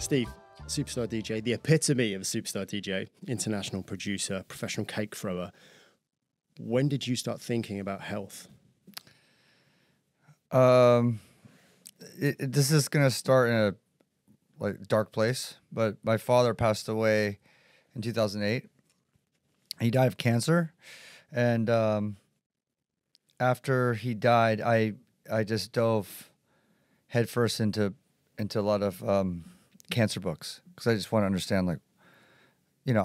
Steve, superstar DJ, the epitome of a superstar DJ, international producer, professional cake thrower. When did you start thinking about health? This is going to start in a dark place, but my father passed away in 2008. He died of cancer, and after he died, I just dove headfirst into a lot of cancer books because I just want to understand, like, you know,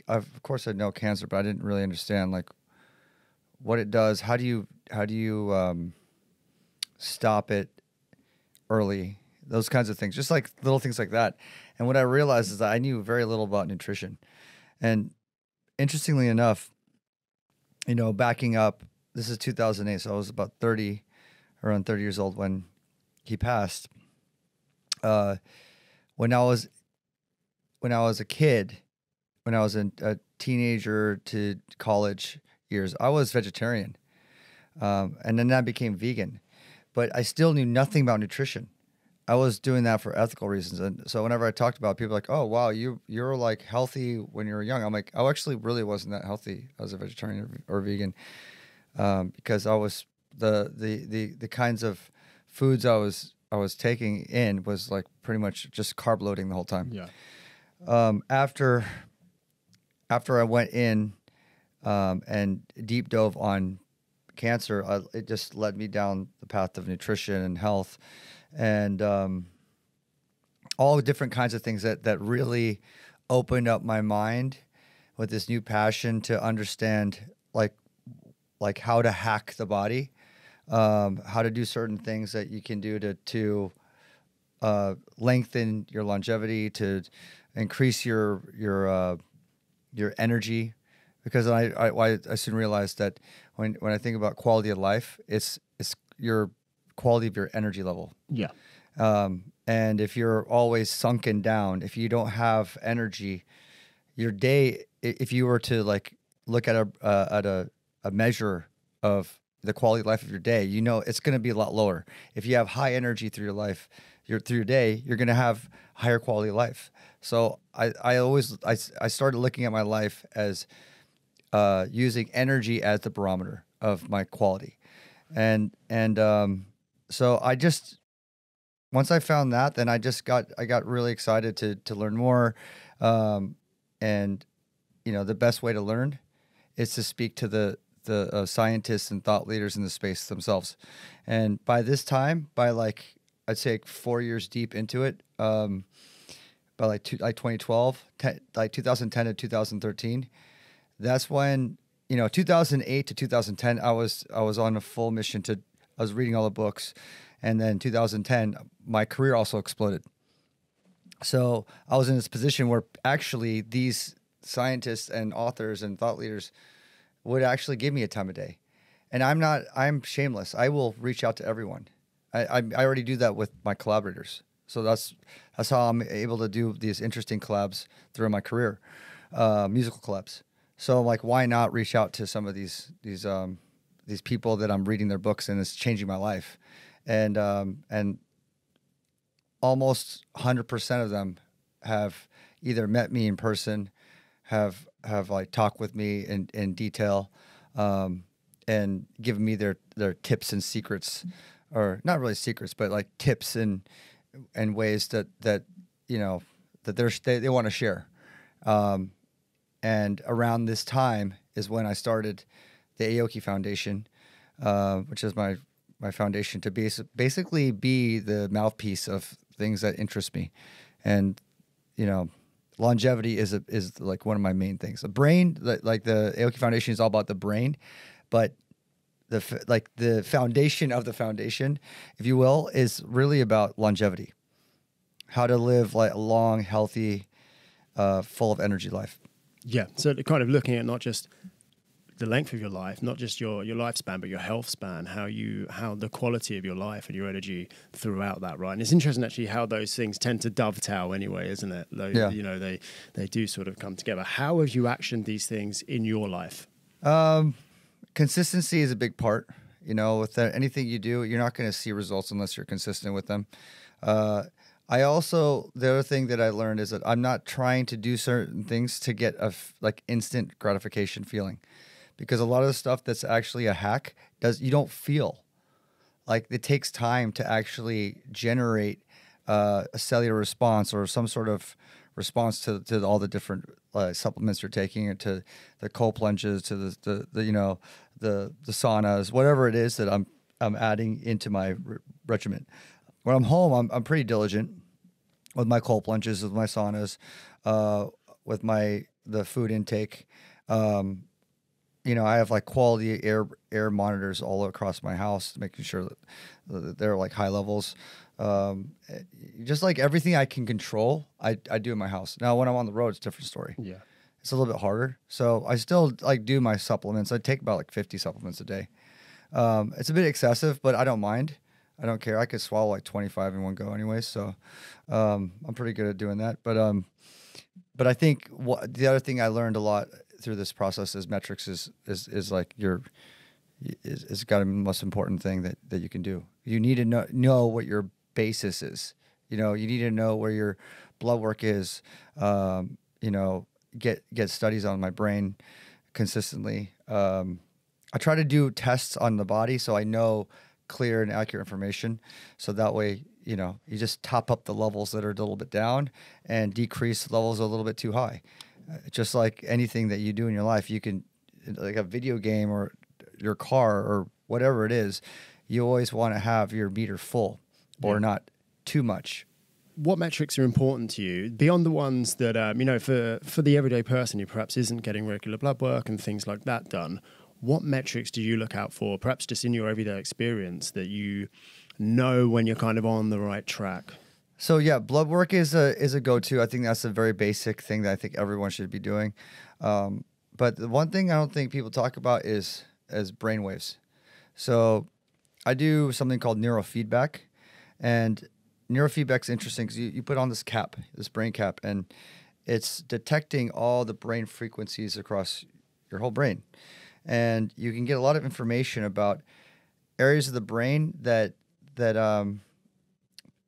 of course I know cancer, but I didn't really understand like what it does. How do you stop it early? Those kinds of things, just like little things like that. And what I realized is that I knew very little about nutrition. And interestingly enough, you know, backing up, this is 2008, so I was about around 30 years old when he passed. When I was a kid, when I was a teenager to college years, I was vegetarian, and then I became vegan. But I still knew nothing about nutrition. I was doing that for ethical reasons, and so whenever I talked about it, people were like, "Oh, wow, you're like healthy when you were young." I'm like, "I actually really wasn't that healthy as a vegetarian or vegan, because I was the kinds of foods I was taking in was like pretty much just carb loading the whole time." Yeah. After I went in and deep dove on cancer, it just led me down the path of nutrition and health, and all the different kinds of things that really opened up my mind with this new passion to understand like how to hack the body, how to do certain things that you can do to lengthen your longevity, to increase your energy. Because I soon realized that when I think about quality of life, it's your quality of your energy level. Yeah. And if you're always sunken down, if you don't have energy, your day, if you were to like look at a measure of the quality of life of your day, you know it's going to be a lot lower. If you have high energy through your life, through your day, you're going to have higher quality of life. So I started looking at my life as using energy as the barometer of my quality, and so I just, once I found that, then I got really excited to learn more, and you know the best way to learn is to speak to the scientists and thought leaders in the space themselves. And by this time, by like I'd say 4 years deep into it, by like 2012, like 2010 to 2013. That's when, you know, 2008 to 2010, I was on a full mission I was reading all the books. And then 2010, my career also exploded. So I was in this position where actually these scientists and authors and thought leaders would actually give me a time of day. And I'm shameless. I will reach out to everyone. I already do that with my collaborators. So that's how I'm able to do these interesting collabs through my career, musical collabs. So I'm like, why not reach out to some of these people that I'm reading their books and it's changing my life, and almost 100% of them have either met me in person, have like talked with me in detail, and given me their tips and secrets, or not really secrets, but like tips and ways that you know that they want to share. And around this time is when I started the Aoki Foundation, which is my foundation to basically be the mouthpiece of things that interest me. And, you know, longevity is like one of my main things. The brain, like the Aoki Foundation is all about the brain, but the foundation of the foundation, if you will, is really about longevity. How to live like a long, healthy, full of energy life. Yeah. So kind of looking at not just the length of your life, not just your lifespan, but your health span, how the quality of your life and your energy throughout that, right? And it's interesting actually how those things tend to dovetail anyway, isn't it? Yeah. You know, they do sort of come together. How have you actioned these things in your life? Consistency is a big part. You know, with anything you do, you're not going to see results unless you're consistent with them. I also, the other thing that I learned is that I'm not trying to do certain things to get like instant gratification feeling, because a lot of the stuff that's actually a hack you don't feel like it takes time to actually generate a cellular response or some sort of response to all the different supplements you're taking, or to the cold plunges, to the you know, the saunas, whatever it is that I'm adding into my regimen. When I'm home, I'm pretty diligent with my cold plunges, with my saunas, with the food intake. You know, I have like quality air monitors all across my house, making sure that they're like high levels. Just like everything I can control, I do in my house. Now, when I'm on the road, it's a different story. Yeah. It's a little bit harder. So I still like do my supplements. I take about like 50 supplements a day. It's a bit excessive, but I don't mind. I don't care. I could swallow like 25 in one go anyway. So I'm pretty good at doing that. But I think the other thing I learned a lot through this process is metrics is like is got to be the most important thing that you can do. You need to know what your basis is. You know, you need to know where your blood work is. You know, get studies on my brain consistently. I try to do tests on the body so I know clear and accurate information. So that way, you know, you just top up the levels that are a little bit down and decrease levels a little bit too high. Just like anything that you do in your life, you can, like a video game or your car or whatever it is, you always want to have your meter full or not too much. What metrics are important to you beyond the ones that, you know, for the everyday person who perhaps isn't getting regular blood work and things like that done? What metrics do you look out for, perhaps just in your everyday experience, that you know when you're kind of on the right track? So yeah, blood work is a go-to. I think that's a very basic thing that I think everyone should be doing. But the one thing I don't think people talk about is brain waves. So I do something called neurofeedback, and neurofeedback's interesting because you put on this brain cap, and it's detecting all the brain frequencies across your whole brain. And you can get a lot of information about areas of the brain that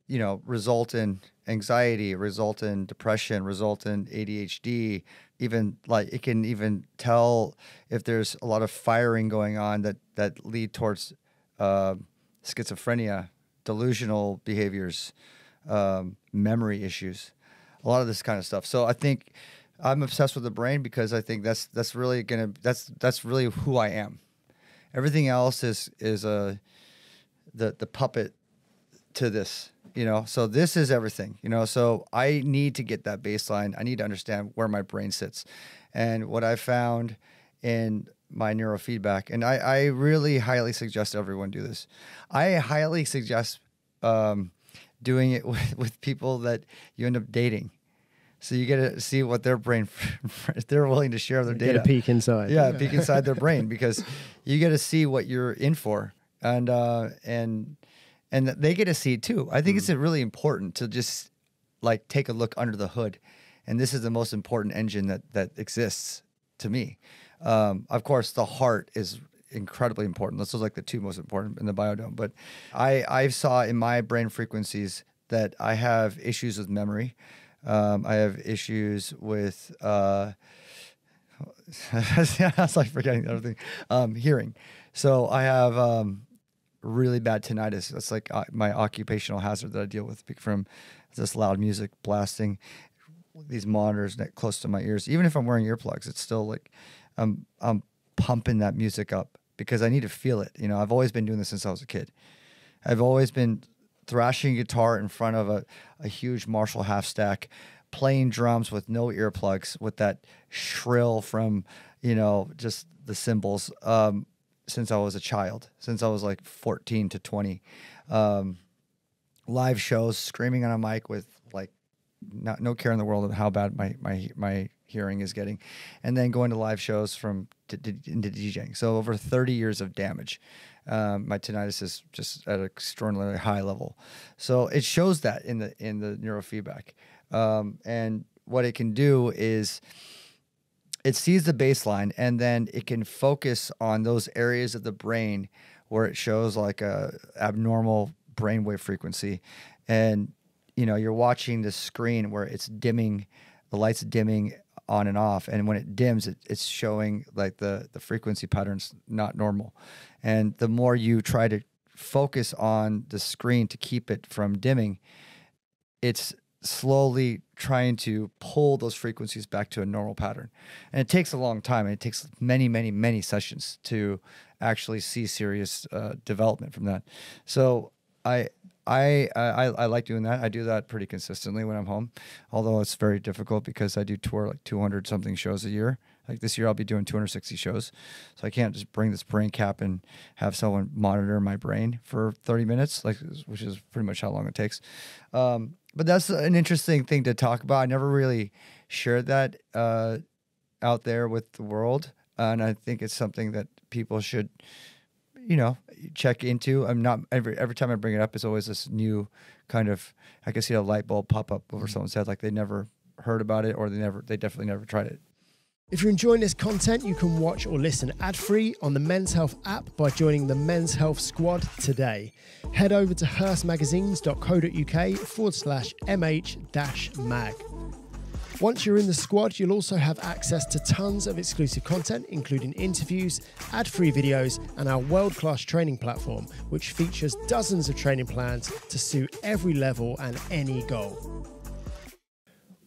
you know, result in anxiety, result in depression, result in ADHD. Even like it can even tell if there's a lot of firing going on that lead towards schizophrenia, delusional behaviors, memory issues, a lot of this kind of stuff. So I think I'm obsessed with the brain because I think that's really who I am. Everything else is the puppet to this, you know. So this is everything, you know. So I need to get that baseline. I need to understand where my brain sits, and what I found in my neurofeedback. And I really highly suggest everyone do this. I highly suggest doing it with people that you end up dating. So you get to see what their brain, if they're willing to share their data. Get a peek inside. Yeah, peek inside their brain, because you get to see what you're in for, and they get to see it too. I think it's really important to just like take a look under the hood, and this is the most important engine that exists to me. Of course, the heart is incredibly important. Those are like the two most important in the biodome. But I saw in my brain frequencies that I have issues with memory. I have issues with I was like forgetting the other thing. Hearing. So I have really bad tinnitus. That's like my occupational hazard that I deal with from this loud music blasting, these monitors close to my ears. Even if I'm wearing earplugs, it's still like I'm pumping that music up because I need to feel it. You know, I've always been doing this since I was a kid. I've always been thrashing guitar in front of a huge Marshall half stack, playing drums with no earplugs, with that shrill from, you know, just the cymbals, since I was a child, since I was like 14 to 20. Live shows, screaming on a mic with like no care in the world of how bad my hearing is getting, and then going to live shows into DJing. So over 30 years of damage. My tinnitus is just at an extraordinarily high level. So it shows that in the neurofeedback. And what it can do is it sees the baseline, and then it can focus on those areas of the brain where it shows like a abnormal brainwave frequency. And, you're watching the screen where it's dimming, the light's dimming on and off, and when it dims, it's showing like the frequency patterns not normal. And the more you try to focus on the screen to keep it from dimming, it's slowly trying to pull those frequencies back to a normal pattern. And it takes a long time, and it takes many, many, many sessions to actually see serious development from that. So I like doing that. I do that pretty consistently when I'm home, although it's very difficult because I do tour like 200 something shows a year. Like this year, I'll be doing 260 shows. So I can't just bring this brain cap and have someone monitor my brain for 30 minutes, which is pretty much how long it takes. But that's an interesting thing to talk about. I never really shared that out there with the world. And I think it's something that people should, check into. I'm not every time I bring it up, it's always this new kind of, I can see a light bulb pop up over someone's head, like they never heard about it, or they definitely never tried it. If you're enjoying this content, you can watch or listen ad-free on the Men's Health app by joining the Men's Health Squad today. Head over to hearstmagazines.co.uk/mh-mag. Once you're in the squad, you'll also have access to tons of exclusive content, including interviews, ad-free videos, and our world-class training platform, which features dozens of training plans to suit every level and any goal.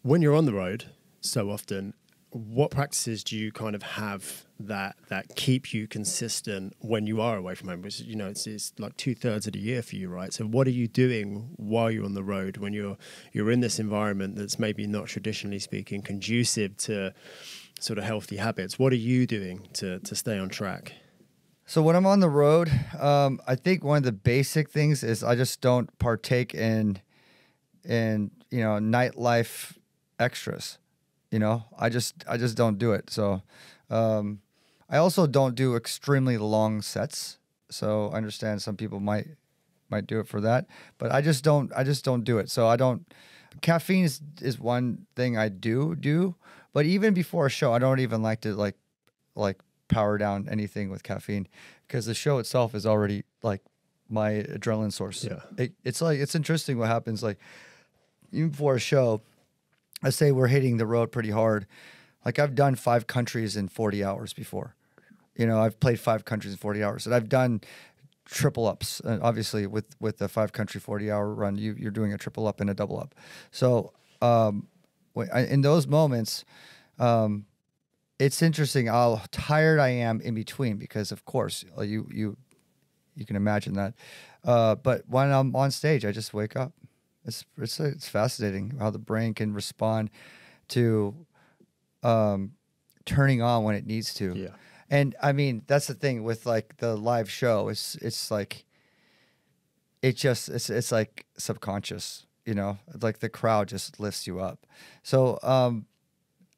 When you're on the road so often, what practices do you kind of have that keep you consistent when you are away from home? Which, it's like 2/3 of the year for you, right? So what are you doing while you're on the road when you're in this environment that's maybe not, traditionally speaking, conducive to sort of healthy habits? What are you doing to stay on track? So when I'm on the road, I think one of the basic things is I just don't partake in nightlife extras. I just don't do it. So, I also don't do extremely long sets. So I understand some people might do it for that, but I just don't do it. So caffeine is one thing I do, but even before a show, I don't even like to like power down anything with caffeine, because the show itself is already like my adrenaline source. Yeah. It's interesting what happens. Like even before a show, let's say we're hitting the road pretty hard. Like I've done 5 countries in 40 hours before. I've played 5 countries in 40 hours, and I've done triple ups. And obviously with the 5 country 40-hour run, you're doing a triple up and a double up. So in those moments, it's interesting how tired I am in between, because of course you can imagine that. But when I'm on stage, I just wake up. It's fascinating how the brain can respond to turning on when it needs to. Yeah. And I mean, that's the thing with like the live show. It's like like subconscious, like the crowd just lifts you up. So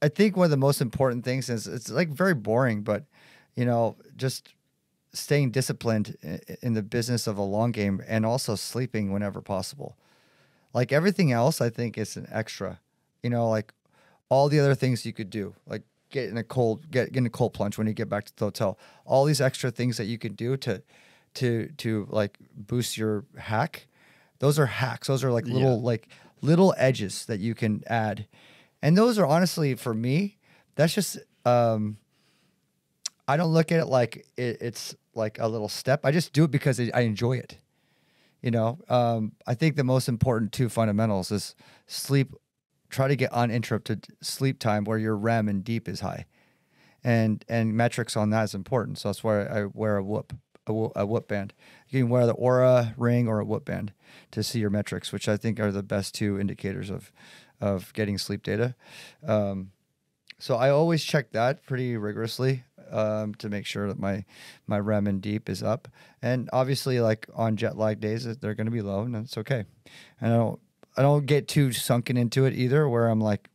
I think one of the most important things is, it's like very boring, but just staying disciplined in the business of a long game, and also sleeping whenever possible. Like everything else, I think it's an extra, like all the other things you could do, like getting a cold plunge when you get back to the hotel, all these extra things that you can do to like boost your hack. Those are hacks. Those are like little edges that you can add. And those are honestly, for me, that's just, I don't look at it like it's like a little step. I just do it because I enjoy it. I think the most important 2 fundamentals is sleep. Try to get uninterrupted sleep time where your REM and deep is high, and metrics on that is important. So that's why I wear a Whoop band. You can wear the Aura ring or a Whoop band to see your metrics, which I think are the best 2 indicators of getting sleep data. So I always check that pretty rigorously to make sure that my REM and deep is up. And obviously, like on jet lag days, they're going to be low, and that's okay. And I don't get too sunken into it either, where I'm like,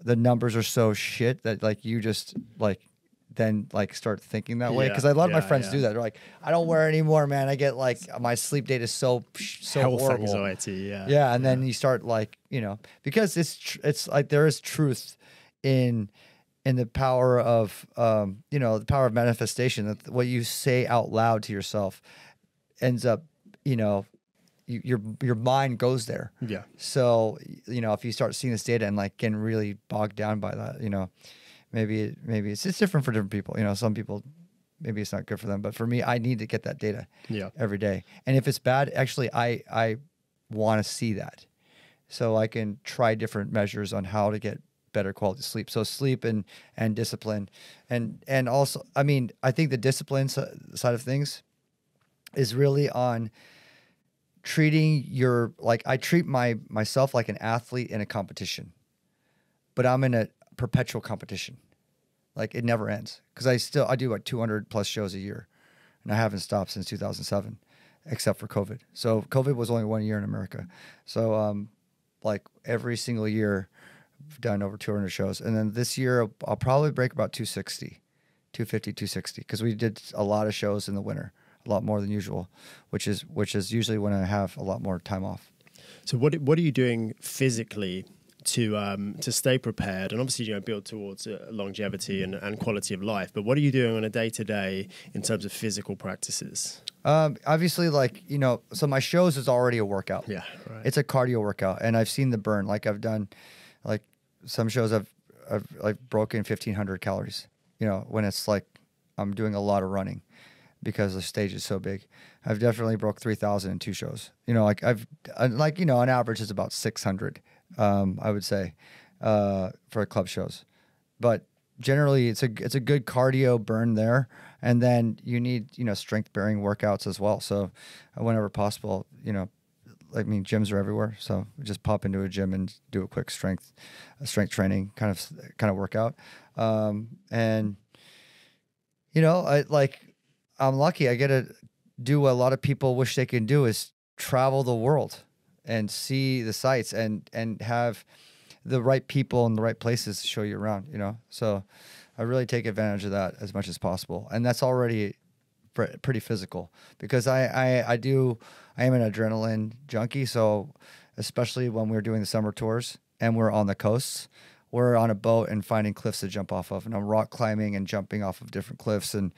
the numbers are so shit that like you just like then like start thinking that way. Because a lot of my friends do that. They're like, I don't wear anymore, man. I get like my sleep data is so health horrible. Anxiety, and then you start like because it's like there is truth in the power of the power of manifestation. That what you say out loud to yourself ends up your mind goes there. Yeah. So, if you start seeing this data and like getting really bogged down by that, maybe it's just different for different people. Some people, maybe it's not good for them, but for me, I need to get that data every day. And if it's bad, actually, I want to see that so I can try different measures on how to get better quality sleep. So sleep and discipline. And also, I mean, I think the discipline side of things is really on treating I treat myself like an athlete in a competition, but I'm in a perpetual competition. Like it never ends. Cause I do like 200 plus shows a year and I haven't stopped since 2007, except for COVID. So COVID was only 1 year in America. So, like every single year I've done over 200 shows. And then this year I'll probably break about 250, 260. Cause we did a lot of shows in the winter. A lot more than usual, which is usually when I have a lot more time off. So what are you doing physically to stay prepared and obviously build towards longevity and quality of life? But what are you doing on a day-to-day in terms of physical practices? Obviously, so my shows is already a workout. Yeah, right. It's a cardio workout, and I've seen the burn. Like I've done, like some shows I've like broken 1,500 calories. When it's like I'm doing a lot of running. Because the stage is so big. I've definitely broke 3,000 in 2 shows. On average it's about 600, I would say, for club shows. But generally it's a good cardio burn there. And then you need, strength bearing workouts as well. So whenever possible, gyms are everywhere. So we just pop into a gym and do a quick strength training kind of workout. I'm lucky. I get to do what a lot of people wish they can do, is travel the world and see the sights and have the right people in the right places to show you around, So I really take advantage of that as much as possible. And that's already pretty physical because I am an adrenaline junkie. So especially when we're doing the summer tours and we're on the coasts, we're on a boat and finding cliffs to jump off of, and I'm rock climbing and jumping off of different cliffs and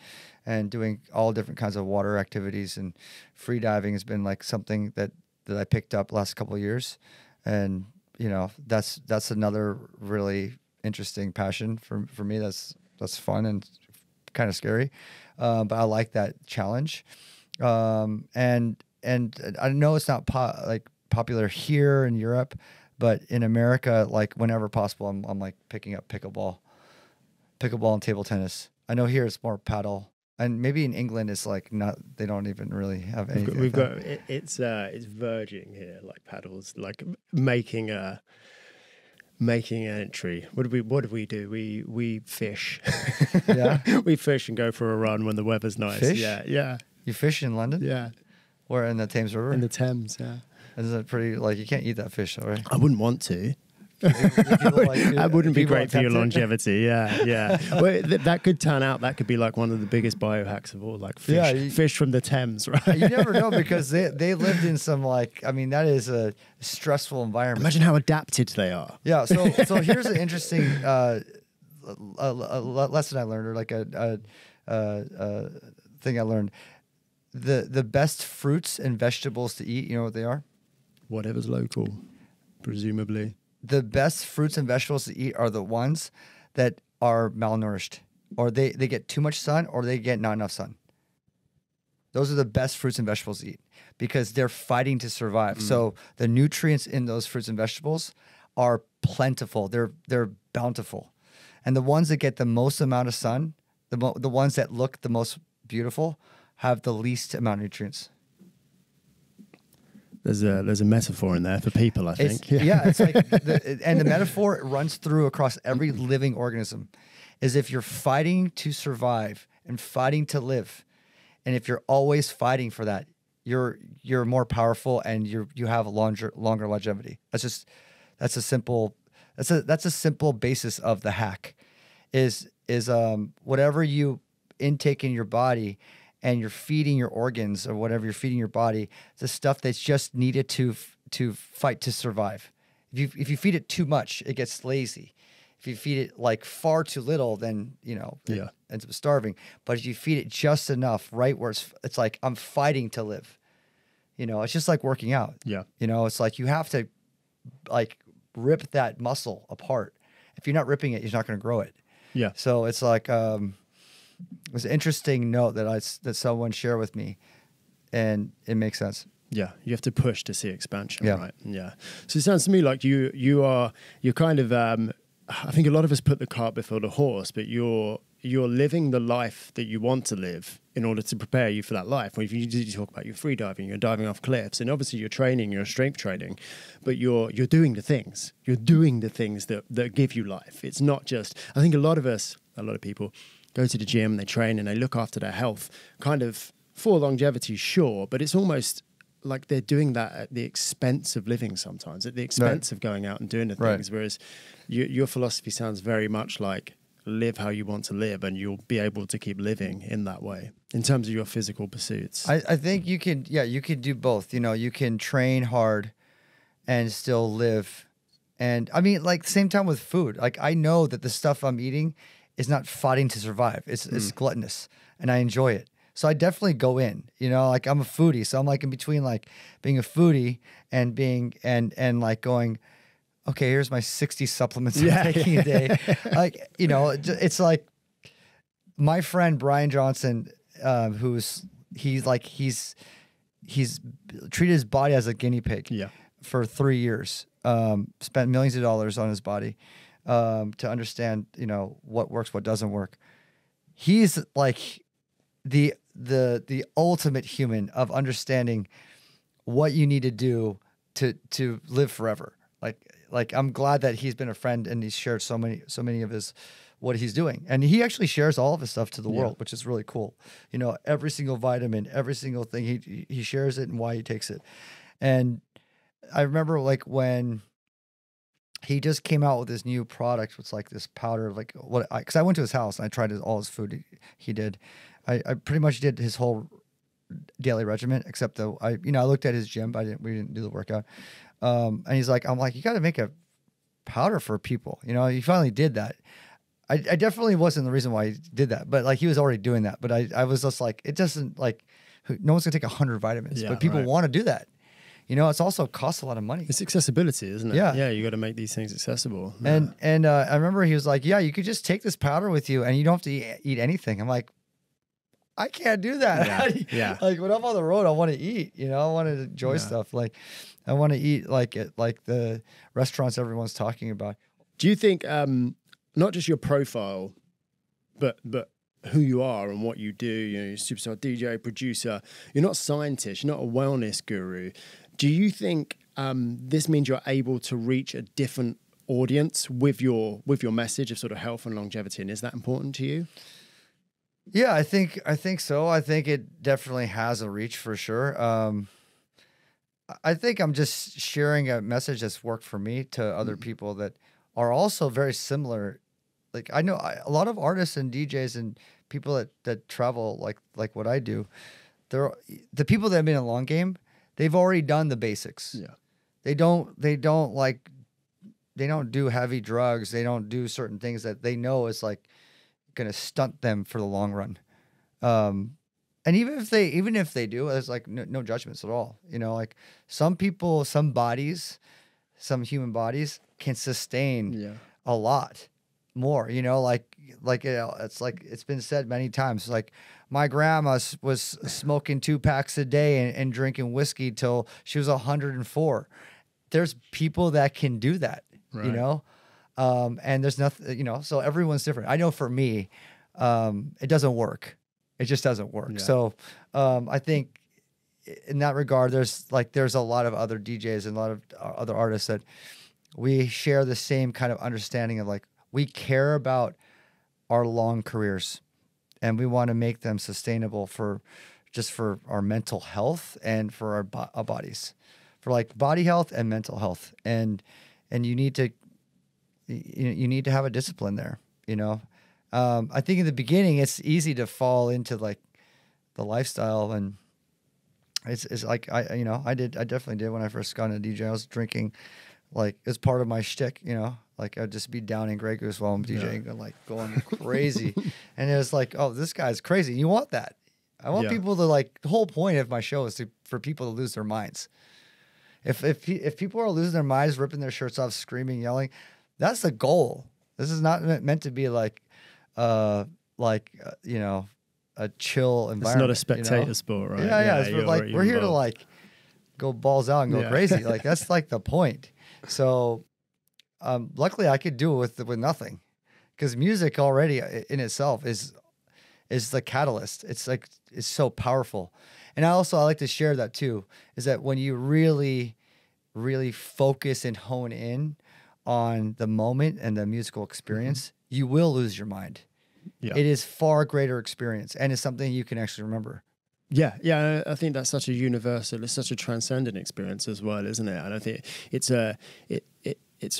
doing all different kinds of water activities, and free diving has been like something that I picked up last couple of years. And, that's another really interesting passion for me. That's fun and kind of scary. But I like that challenge. And I know it's not popular here in Europe, but in America, like whenever possible, I'm like picking up pickleball and table tennis. I know here it's more paddle, and maybe in England it's like not. They don't even really have anything. We've got it's verging here, like paddles, like making an entry. What do we do? We fish. Yeah, we fish and go for a run when the weather's nice. Fish? Yeah. You fish in London? Yeah. Or in the Thames River? In the Thames, yeah. Is it pretty, you can't eat that fish, though, right? I wouldn't want to. That wouldn't be great for your longevity. Yeah. Well, that could turn out. That could be like one of the biggest biohacks of all. Like fish from the Thames, right? You never know, because they lived in some that is a stressful environment. Imagine how adapted they are. Yeah. So here's an interesting a lesson I learned, or like a thing I learned. The best fruits and vegetables to eat. You know what they are? Whatever's local, presumably. The best fruits and vegetables to eat are the ones that are malnourished, or they get too much sun, or they get not enough sun. Those are the best fruits and vegetables to eat because they're fighting to survive. So the nutrients in those fruits and vegetables are plentiful. They're bountiful. And the ones that get the most amount of sun, the ones that look the most beautiful, have the least amount of nutrients. There's a metaphor in there for people, I think. It's like, and the metaphor runs through across every living organism, is if you're fighting to survive and fighting to live, and if you're always fighting for that, you're more powerful and you have longer longevity. That's a simple basis of the hack, is whatever you intake in your body and you're feeding your organs, or whatever you're feeding your body, the stuff that's just needed to fight to survive. If you feed it too much, it gets lazy. If you feed it like far too little, then it ends up starving. But if you feed it just enough, right where it's like I'm fighting to live, You know, it's just like working out. Yeah. You know, it's like you have to like rip that muscle apart. If you're not ripping it, you're not going to grow it. Yeah. So it's like it was an interesting note that someone shared with me, and it makes sense. Yeah, you have to push to see expansion, Yeah. right? Yeah. So it sounds to me like you're kind of I think a lot of us put the cart before the horse, but you're living the life that you want to live in order to prepare you for that life. Well, if you talk about your free diving, you're diving off cliffs, and obviously you're training, you're strength training, but you're doing the things. You're doing the things that give you life. It's not just, I think a lot of people go to the gym, they train and they look after their health kind of for longevity, sure, but it's almost like they're doing that at the expense of living sometimes, at the expense of going out and doing the things. Whereas your philosophy sounds very much like live how you want to live, and you'll be able to keep living in that way in terms of your physical pursuits. I think you can do both. You know, you can train hard and still live. And I mean, like same time with food, like I know that the stuff I'm eating is not fighting to survive. It's gluttonous and I enjoy it. So I definitely go in, you know, like I'm a foodie. So I'm like in between like being a foodie and being, and like going, okay, here's my 60 supplements I'm taking a day. Like, you know, it's like my friend, Brian Johnson, he's treated his body as a guinea pig for 3 years, spent millions of dollars on his body, to understand, you know, what works, what doesn't work. He's like the ultimate human of understanding what you need to do to live forever. Like I'm glad that he's been a friend and he's shared so many of his what he's doing, and he actually shares all of his stuff to the world, which is really cool. You know, every single vitamin, every single thing, he shares it and why he takes it. And I remember like when he just came out with this new product, it's like this powder, like because I went to his house and I tried all his food he did. I pretty much did his whole daily regimen, except I looked at his gym, but we didn't do the workout. And he's like, I'm like, you got to make a powder for people. You know, he finally did that. I definitely wasn't the reason why he did that, but like he was already doing that. But I was just like, it doesn't like, no one's gonna take 100 vitamins, but people want to do that. You know, it's also costs a lot of money. It's accessibility, isn't it? Yeah. Yeah, you got to make these things accessible. And I remember he was like, yeah, you could just take this powder with you and you don't have to eat anything. I'm like, I can't do that. Yeah. Like when I'm on the road, I want to eat, you know, I want to enjoy stuff. Like I want to eat like the restaurants everyone's talking about. Do you think not just your profile, but who you are and what you do, you know, you're a superstar DJ, producer, you're not a scientist, you're not a wellness guru. Do you think this means you're able to reach a different audience with your message of sort of health and longevity? And is that important to you? Yeah, I think so. I think it definitely has a reach for sure. I think I'm just sharing a message that's worked for me to other people that are also very similar. Like I know a lot of artists and DJs and people that travel like what I do. They're the people that have been in a long game. They've already done the basics. Yeah, they don't do heavy drugs. They don't do certain things that they know is like going to stunt them for the long run. And even if they do, there's like no judgments at all. You know, like some people, some human bodies can sustain a lot more, you know, like it's like, it's been said many times, like my grandma was smoking 2 packs a day and drinking whiskey till she was 104. There's people that can do that, you know? And there's nothing, you know, so everyone's different. I know for me, it doesn't work. It just doesn't work. Yeah. So, I think in that regard, there's a lot of other DJs and a lot of other artists that we share the same kind of understanding of like, we care about our long careers and we want to make them sustainable for our mental health and for our bodies, for like body health and mental health. And you need to have a discipline there, you know? I think in the beginning, it's easy to fall into like the lifestyle, and it's like, I definitely did when I first got into DJ. I was drinking like as part of my shtick, you know, like I'd just be downing Grey Goose while I'm DJing and like going crazy. And it was like, oh, this guy's crazy. You want that. I want people to like. The whole point of my show is for people to lose their minds. If people are losing their minds, ripping their shirts off, screaming, yelling, that's the goal. This is not meant to be like you know, a chill environment. It's not a spectator sport, right? Yeah. We're here to like go balls out and go crazy. Like that's like the point. So, luckily I could do it with nothing, because music already in itself is the catalyst. It's so powerful. And I like to share that too, is that when you really, really focus and hone in on the moment and the musical experience, you will lose your mind. Yeah. It is far greater experience, and it's something you can actually remember. Yeah. I think that's such a universal, it's such a transcendent experience as well, isn't it? And I think it's a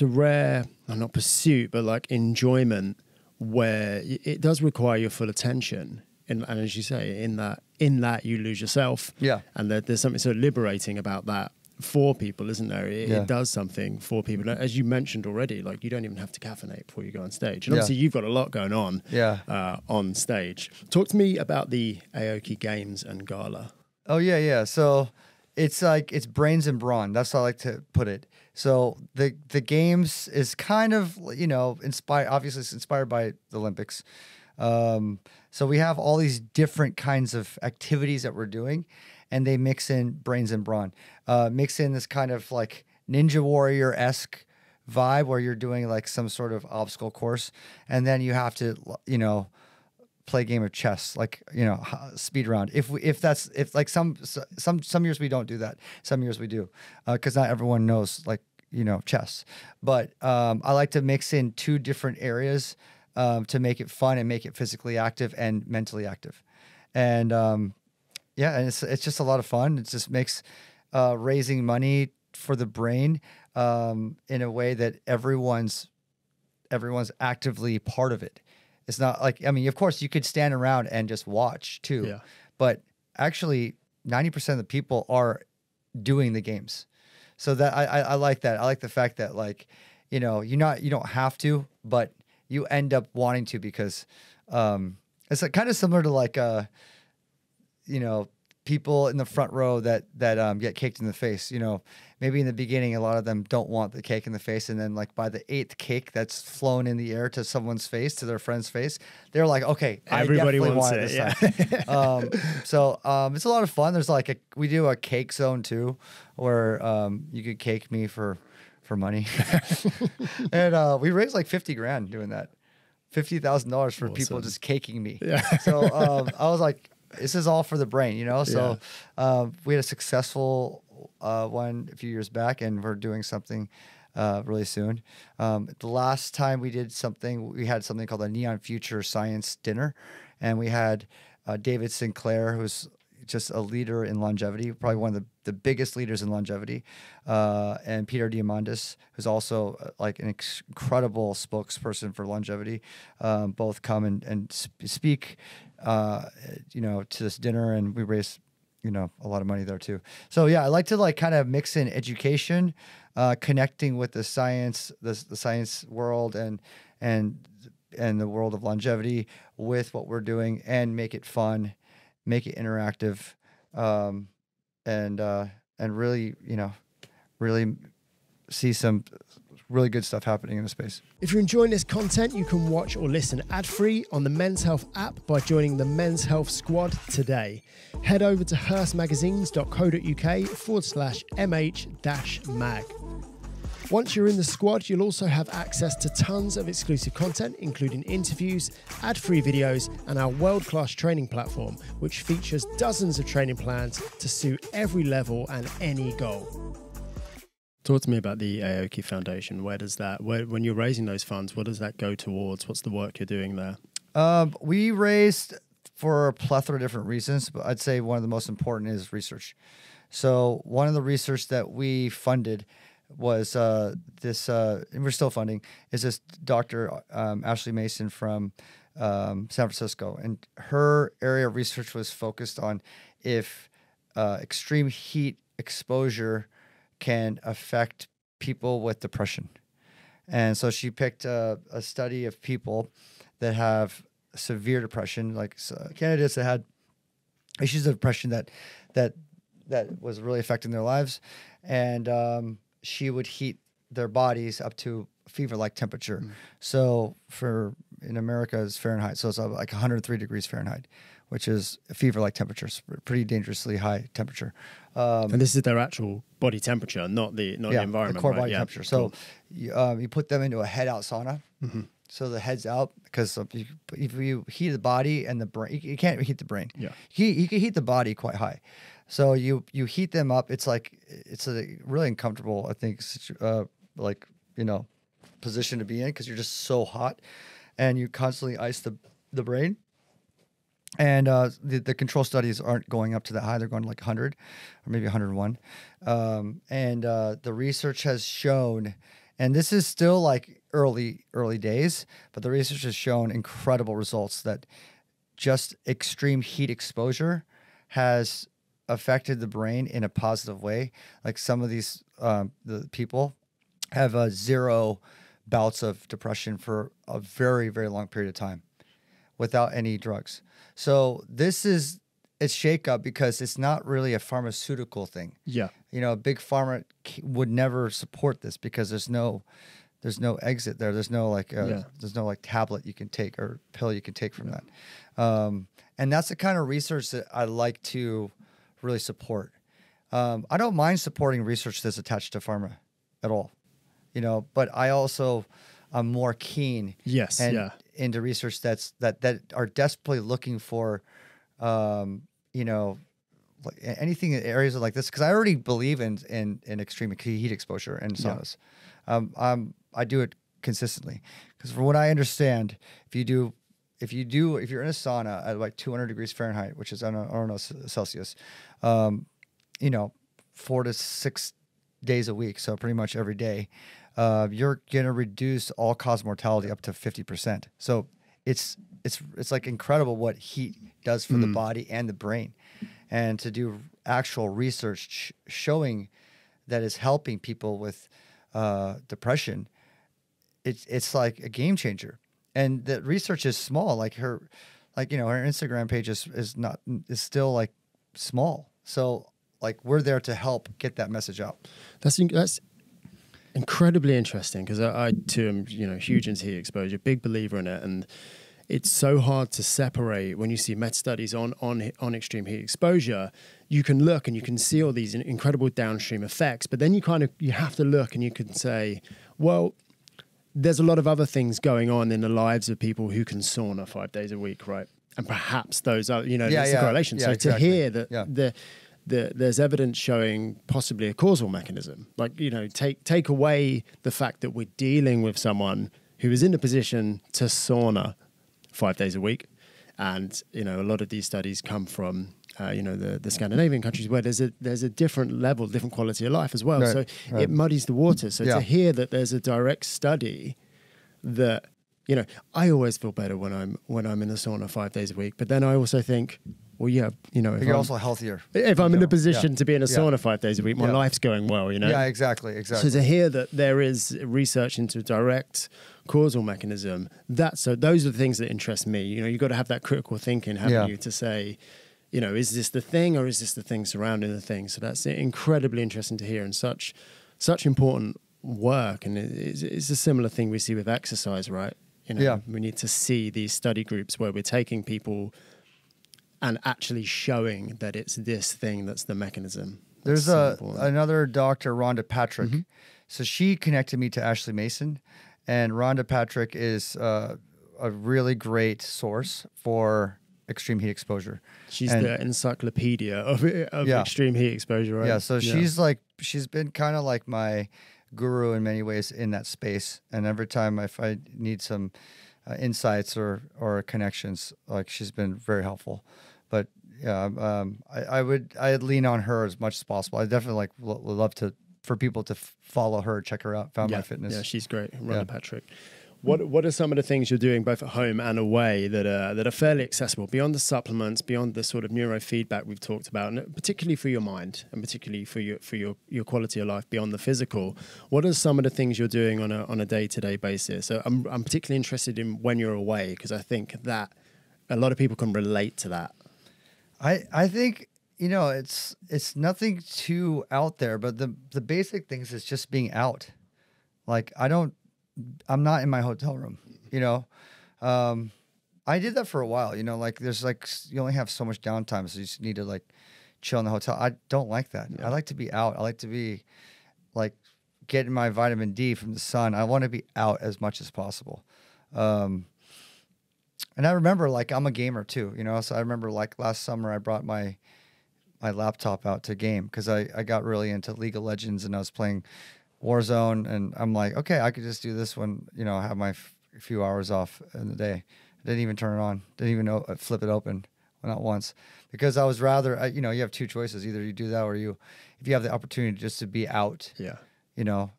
rare, not pursuit, but like enjoyment, where it does require your full attention. And as you say, in that you lose yourself. Yeah. And there's something so liberating about that for people, isn't there? It does something for people. As you mentioned already, like you don't even have to caffeinate before you go on stage. And obviously you've got a lot going on on stage. Talk to me about the Aoki Games and Gala. Oh, yeah. So it's brains and brawn. That's how I like to put it. So the games is kind of, you know, obviously it's inspired by the Olympics. So we have all these different kinds of activities that we're doing, and they mix in brains and brawn. Mix in this kind of like Ninja Warrior-esque vibe where you're doing like some sort of obstacle course, and then you have to, you know, play a game of chess, like, you know, speed round. If like some years we don't do that, some years we do, because not everyone knows, like, you know, chess. But I like to mix in two different areas to make it fun and make it physically active and mentally active. And and it's just a lot of fun. It just makes raising money for the brain in a way that everyone's actively part of it. It's not like, I mean, of course you could stand around and just watch too, but actually 90% of the people are doing the games. So that I like that. I like the fact that, like, you know, you don't have to, but you end up wanting to, because it's like kind of similar to like you know, people in the front row that get caked in the face. You know, maybe in the beginning a lot of them don't want the cake in the face, and then like by the 8th cake that's flown in the air to someone's face, to their friend's face, they're like, okay, everybody I definitely wants want it this time. So it's a lot of fun. There's like we do a cake zone too, where you could cake me for money. And we raised like 50 grand doing that. $50,000 for people just caking me. Yeah. So I was like, this is all for the brain, you know? So we had a successful one a few years back, and we're doing something really soon. The last time we did something, we had something called a Neon Future Science Dinner, and we had David Sinclair, who's just a leader in longevity, probably one of the biggest leaders in longevity, and Peter Diamandis, who's also like an incredible spokesperson for longevity. Both come and speak, you know, to this dinner, and we raise, you know, a lot of money there too. So yeah, I like to like kind of mix in education, connecting with the science, the science world, and the world of longevity with what we're doing, and make it fun, make it interactive, and really, you know, really see some really good stuff happening in the space. If you're enjoying this content, you can watch or listen ad-free on the Men's Health app by joining the Men's Health Squad today. Head over to hearstmagazines.co.uk/mh-mag. Once you're in the squad, you'll also have access to tons of exclusive content, including interviews, ad-free videos, and our world-class training platform, which features dozens of training plans to suit every level and any goal. Talk to me about the Aoki Foundation. When you're raising those funds, what does that go towards? What's the work you're doing there? We raised for a plethora of different reasons, but I'd say one of the most important is research. So one of the research that we funded was this, and we're still funding, is this Dr. Ashley Mason from San Francisco. And her area of research was focused on if extreme heat exposure can affect people with depression. And so she picked a study of people that have severe depression, like candidates that had issues of depression that was really affecting their lives, and she would heat their bodies up to fever-like temperature. So in America it's Fahrenheit, so it's like 103 degrees Fahrenheit, which is a fever-like temperature. It's pretty dangerously high temperature. And this is their actual body temperature, not the environment. The core right? body temperature. So you put them into a head-out sauna. So the head's out, because if you heat the body and the brain, you can't heat the brain. Yeah, you can heat the body quite high. So you heat them up. It's a really uncomfortable, I think, position to be in, because you're just so hot, and you constantly ice the brain. And the control studies aren't going up to that high. They're going to like 100 or maybe 101. And the research has shown, and this is still like early days, but the research has shown incredible results that just extreme heat exposure has affected the brain in a positive way. Like some of these the people have 0 bouts of depression for a very, very long period of time without any drugs. So it's shake-up, because it's not really a pharmaceutical thing. Yeah. Big pharma would never support this, because there's no exit there. There's no there's no like tablet you can take or pill you can take from that. And that's the kind of research that I like to really support. I don't mind supporting research that's attached to pharma at all, but I also am more keen into research that are desperately looking for, like anything in areas like this, because I already believe in extreme heat exposure and saunas. I do it consistently, because from what I understand, if you're in a sauna at like 200 degrees Fahrenheit, which is I don't know Celsius, 4 to 6 days a week, so pretty much every day, you're gonna reduce all-cause mortality up to 50%. So it's like incredible what heat does for the body and the brain, and to do actual research showing that is helping people with depression. It's like a game changer, and the research is small. Like her Instagram page is still like small. So like we're there to help get that message out. That's incredibly interesting, because I too am huge into heat exposure, big believer in it, and it's so hard to separate when you see meta studies on extreme heat exposure. You can look and you can see all these incredible downstream effects, but then you have to look and you can say, well, there's a lot of other things going on in the lives of people who can sauna 5 days a week, right? And perhaps those are, there's a correlation. So exactly. To hear that there's evidence showing possibly a causal mechanism, like, take away the fact that we're dealing with someone who is in a position to sauna 5 days a week. And, a lot of these studies come from, the Scandinavian countries, where there's a different level, different quality of life as well. Right, so it muddies the water. So to hear that there's a direct study that, I always feel better when I'm in the sauna 5 days a week. But then I also think, well, if you're also healthier. If I'm in a position to be in a sauna 5 days a week, my life's going well, Yeah, exactly. So to hear that there is research into direct causal mechanism, those are the things that interest me. You've got to have that critical thinking, haven't you, to say, is this the thing, or is this the thing surrounding the thing? So that's incredibly interesting to hear, and such important work. And it's a similar thing we see with exercise, right? We need to see these study groups where we're taking people and actually showing that it's this thing that's the mechanism. There's another doctor, Rhonda Patrick. Mm-hmm. So she connected me to Ashley Mason, and Rhonda Patrick is a really great source for extreme heat exposure. She's the encyclopedia of extreme heat exposure, right? Yeah, so she's been kind of like my guru in many ways in that space. And every time if I need some insights or connections, like, she's been very helpful. But I'd lean on her as much as possible. I definitely would love for people to follow her, check her out, Found My Fitness. Yeah, she's great, Rhonda Patrick. What are some of the things you're doing both at home and away that are fairly accessible, beyond the supplements, beyond the sort of neurofeedback we've talked about, and particularly for your mind and particularly for your quality of life beyond the physical? What are some of the things you're doing on a day-to-day basis? So I'm particularly interested in when you're away, because I think that a lot of people can relate to that. I think, you know, it's nothing too out there, but the basic things is just being out. Like I'm not in my hotel room, you know. I did that for a while, you know, like there's like, you only have so much downtime, so you just need to like chill in the hotel. I don't like that. Yeah. I like to be out. I like to be like getting my vitamin D from the sun. I want to be out as much as possible. And I remember, like, I'm a gamer too, you know, so I remember like last summer I brought my laptop out to game because I got really into League of Legends and I was playing Warzone, and I'm like, okay, I could just do this when, you know, have my few hours off in the day. I didn't even turn it on. Didn't even know, flip it open. Well, not once, because I was rather, you know, you have two choices. Either you do that or if you have the opportunity just to be out, Yeah. you know,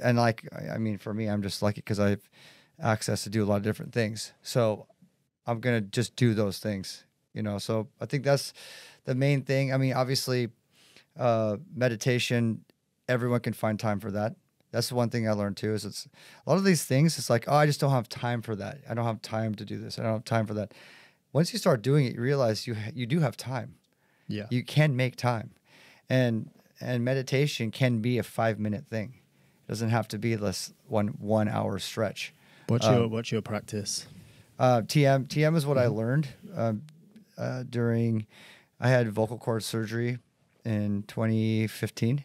and like, I mean, for me, I'm just lucky because I have access to do a lot of different things. So I'm going to just do those things, you know? So I think that's the main thing. I mean, obviously, meditation, everyone can find time for that. That's the one thing I learned too, is it's a lot of these things. It's like, oh, I just don't have time for that. I don't have time to do this. I don't have time for that. Once you start doing it, you realize you do have time. Yeah. You can make time, and meditation can be a 5-minute thing. It doesn't have to be this 1 hour stretch. What's your practice? TM is what I learned during. I had vocal cord surgery in 2015,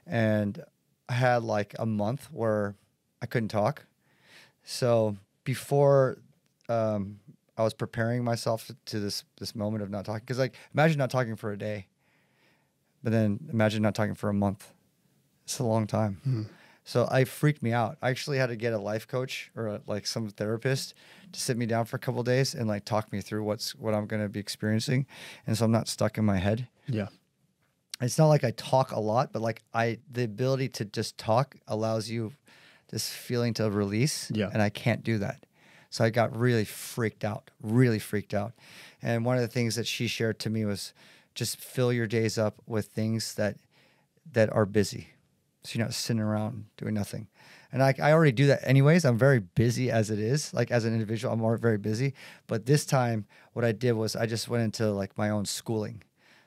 and I had like a month where I couldn't talk. So before I was preparing myself to this moment of not talking, because like imagine not talking for a day, but then imagine not talking for a month. It's a long time. So I freaked me out. I actually had to get a life coach or like some therapist to sit me down for a couple of days and like talk me through what I'm going to be experiencing, and so I'm not stuck in my head. Yeah. It's not like I talk a lot, but like the ability to just talk allows you this feeling to release. Yeah. And I can't do that. So I got really freaked out. And one of the things that she shared to me was just fill your days up with things that are busy. So you're not sitting around doing nothing. And I already do that anyways. I'm very busy as it is. Like as an individual, I'm already very busy. But this time what I did was I just went into like my own schooling.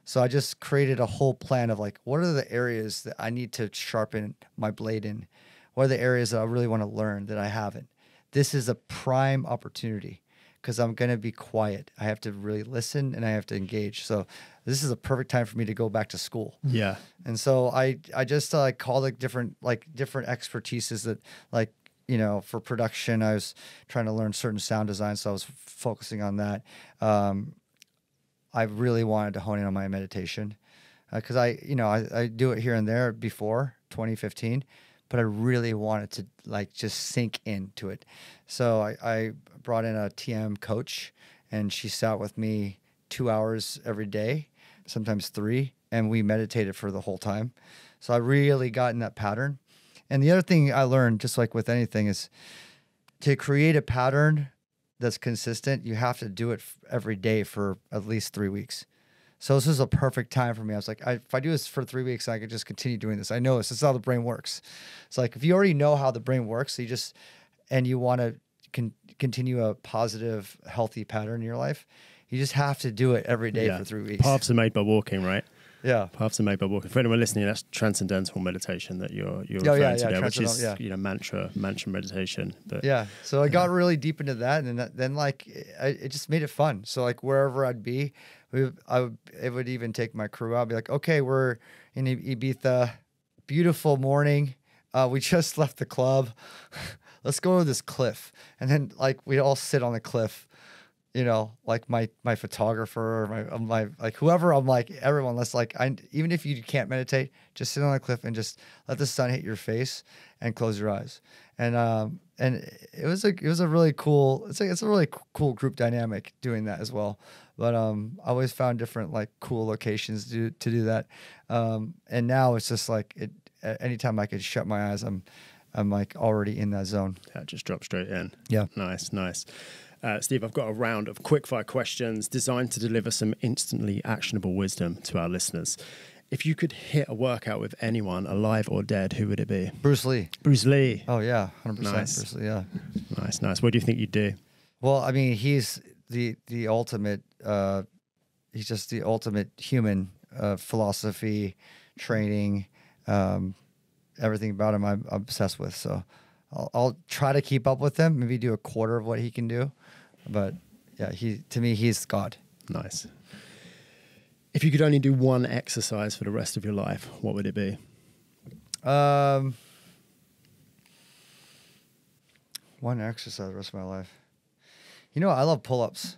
So I just created a whole plan of like, what are the areas that I need to sharpen my blade in? What are the areas that I really want to learn that I haven't? This is a prime opportunity because I'm going to be quiet. I have to really listen and I have to engage. So this is a perfect time for me to go back to school. Yeah. And so I just called like different expertises that like, you know, for production, I was trying to learn certain sound design. So I was focusing on that. I really wanted to hone in on my meditation because I do it here and there before 2015, but I really wanted to like just sink into it. So I brought in a TM coach, and she sat with me 2 hours every day, sometimes 3, and we meditated for the whole time. So I really got in that pattern. And the other thing I learned, just like with anything, is to create a pattern that's consistent, you have to do it every day for at least 3 weeks. So this is a perfect time for me. I was like, if I do this for 3 weeks, I could just continue doing this. I know this is how the brain works. It's like, if you already know how the brain works, you want to continue a positive, healthy pattern in your life, you just have to do it every day for 3 weeks. Paths are made by walking, right? Yeah. Paths are made by walking. For anyone listening, that's transcendental meditation that you're referring to there, which is mantra meditation. But yeah. So I got really deep into that, and then like it just made it fun. So like wherever I'd be, it would even take my crew out. I'd be like, okay, we're in Ibiza, beautiful morning. We just left the club. Let's go to this cliff, and then like we'd all sit on the cliff. You know, like my photographer, my like whoever, I'm like, everyone, let's like, even if you can't meditate, just sit on a cliff and just let the sun hit your face and close your eyes. And it was a really cool, it's a really cool group dynamic doing that as well. But I always found different like cool locations to do that. And now it's just like anytime I could shut my eyes, I'm like already in that zone. Yeah, just drop straight in. Yeah. Nice. Steve, I've got a round of quickfire questions designed to deliver some instantly actionable wisdom to our listeners. If you could hit a workout with anyone, alive or dead, who would it be? Bruce Lee. Bruce Lee. Oh, yeah. 100% Nice. Bruce Lee, yeah. Nice. What do you think you'd do? Well, I mean, he's the ultimate, he's just the ultimate human. Philosophy, training, everything about him I'm obsessed with. So I'll try to keep up with him, maybe do a quarter of what he can do. But yeah, to me, he's God. Nice. If you could only do one exercise for the rest of your life, what would it be? One exercise the rest of my life. You know, I love pull-ups.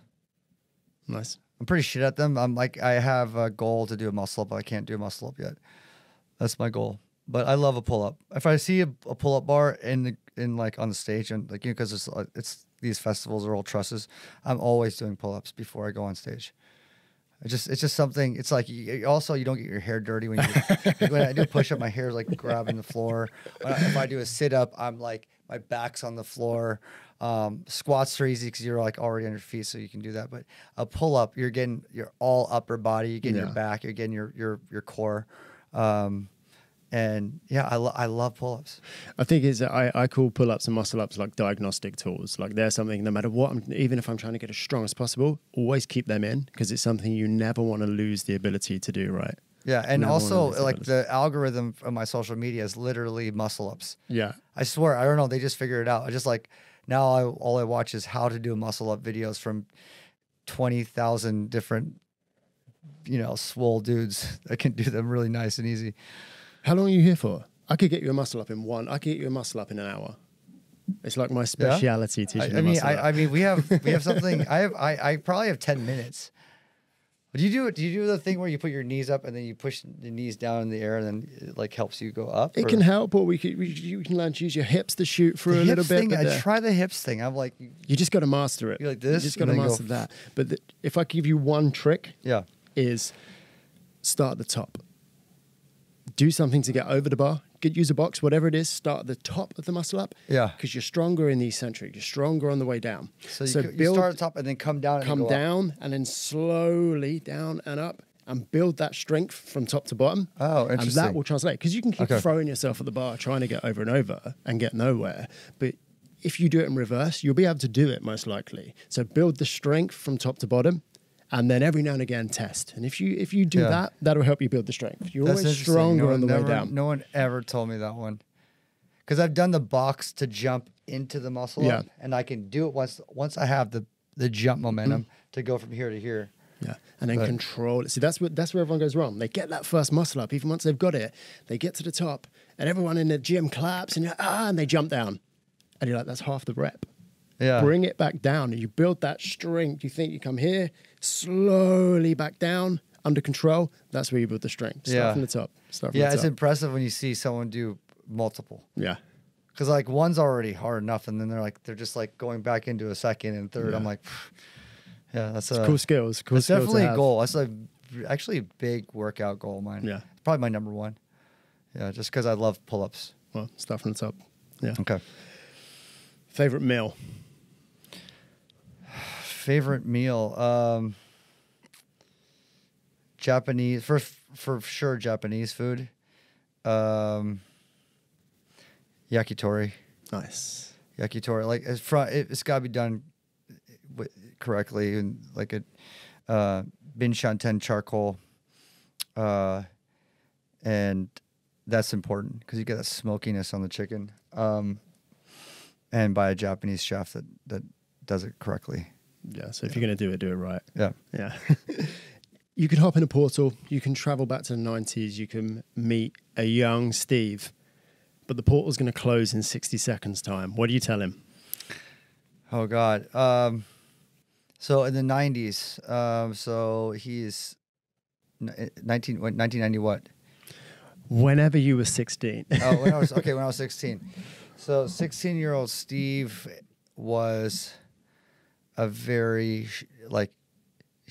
Nice. I'm pretty shit at them. I have a goal to do a muscle up, but I can't do a muscle up yet. That's my goal. But I love a pull up. If I see a pull up bar in like on the stage and like, you know, because it's these festivals are all trusses, I'm always doing pull ups before I go on stage. It's just something. It's like also you don't get your hair dirty when like when I do push up, my hair is like grabbing the floor. If I do a sit up, I'm like my back's on the floor. Squats are easy because you're like already on your feet, so you can do that. But a pull up, you're getting your all upper body, you're getting your back, you're getting your core. And yeah, I love pull-ups. I think I call pull-ups and muscle-ups like diagnostic tools. Like they're something, no matter what, even if I'm trying to get as strong as possible, always keep them in because it's something you never want to lose the ability to do, right? Yeah, and also like the algorithm of my social media is literally muscle-ups. Yeah. I swear, I don't know, they just figured it out. I just like, now all I watch is how to do muscle-up videos from 20,000 different, you know, swole dudes that can do them really nice and easy. How long are you here for? I could get you a muscle up I could get you a muscle up in an hour. It's like my speciality teaching muscle up. I mean, we have something. I probably have 10 minutes. Do you do the thing where you put your knees up and then you push the knees down in the air and then it like helps you go up? It can help, or you can learn to use your hips to shoot through a little bit. I try the hips thing. I'm like, you just got to master it. You're like this. You just got to master that. But if I give you one trick, is start at the top. Do something to get over the bar. Use a box, whatever it is. Start at the top of the muscle up. Yeah. Because you're stronger in the eccentric. You're stronger on the way down. So you start at the top and then come down. Come down and then slowly down and up and build that strength from top to bottom. Oh, interesting. And that will translate. Because you can keep throwing yourself at the bar, trying to get over and over and get nowhere. But if you do it in reverse, you'll be able to do it most likely. So build the strength from top to bottom. And then every now and again test. And if you do that, that'll help you build the strength. You're always stronger on the way down. No one ever told me that one. Because I've done the box to jump into the muscle up, and I can do it once I have the jump momentum to go from here to here. Yeah, and then control it. See, that's where everyone goes wrong. They get that first muscle up. Even once they've got it, they get to the top, and everyone in the gym claps, and you're like, and they jump down. And you're like, that's half the rep. Yeah. Bring it back down, and you build that strength. You think you come here, slowly back down, under control. That's where you build the strength. Start from the top. It's impressive when you see someone do multiple. Yeah. Because like one's already hard enough, and then they're just like going back into a second and third. I'm like, that's cool skills. Cool that's skills definitely a goal. That's actually a big workout goal of mine. Yeah. It's probably my number one. Yeah, just because I love pull-ups. Well, start from the top. Yeah. Okay. Favorite meal? Favorite meal, Japanese, for sure Japanese food. Yakitori. Nice. Yakitori, like it's got to be done correctly, and like a bin shanten charcoal, and that's important because you get that smokiness on the chicken, and by a Japanese chef that does it correctly. Yeah, so if you're going to do it right. Yeah. Yeah. You can hop in a portal. You can travel back to the 90s. You can meet a young Steve. But the portal's going to close in 60 seconds' time. What do you tell him? Oh, God. So in the 90s, so he's 1990 what? Whenever you were 16. When I was 16. So 16-year-old Steve was... he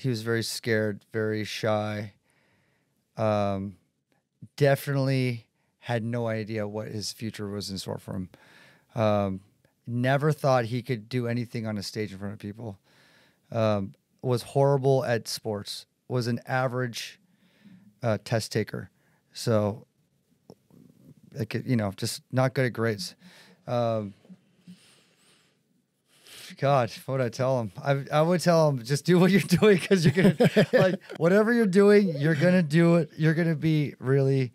was very scared, very shy. Definitely had no idea what his future was in store for him. Never thought he could do anything on a stage in front of people. Was horrible at sports. Was an average test taker. So, just not good at grades. God, what would I tell him? I would tell him, just do what you're doing, because you're going to, like, whatever you're doing, you're going to do it. You're going to be really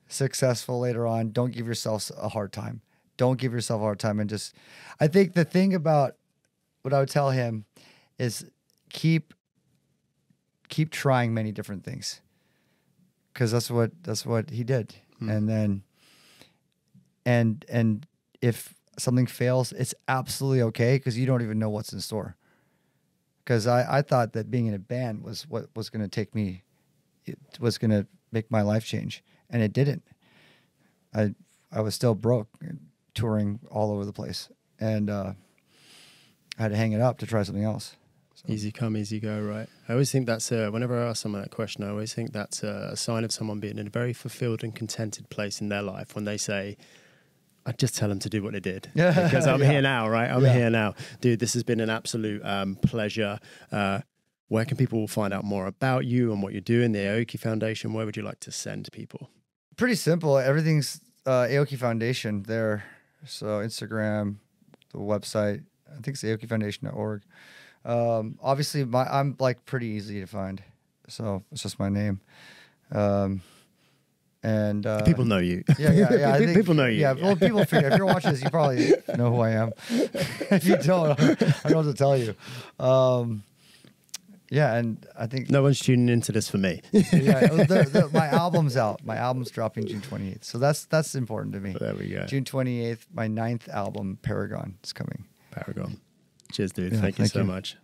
successful later on. Don't give yourself a hard time. Don't give yourself a hard time. And just, I think the thing about what I would tell him is keep trying many different things, because that's what he did. And then, and if something fails, it's absolutely okay, because you don't even know what's in store. Because I thought that being in a band was what was going to take me, it was going to make my life change, and it didn't. I was still broke, touring all over the place, and I had to hang it up to try something else. So. Easy come, easy go, right? I always think that's, whenever I ask someone that question, I always think that's a sign of someone being in a very fulfilled and contented place in their life when they say, I just tell them to do what they did. Yeah. Because I'm Yeah. here now, right? I'm here now. Dude, this has been an absolute pleasure. Where can people find out more about you and what you're doing, the Aoki Foundation? Where would you like to send people? Pretty simple. Everything's Aoki Foundation there. So Instagram, the website, I think it's aokifoundation.org. Obviously, I'm like pretty easy to find, so it's just my name. And People know you. Yeah. I think, people know you. Yeah, well, people figure, if you're watching this, you probably know who I am. If you don't, I don't know what to tell you. Yeah, and I think No one's tuning into this for me. my album's out. My album's dropping June 28th, so that's important to me. There we go. June 28th, my 9th album, Paragon, is coming. Paragon. Cheers, dude. Yeah, thank you so much.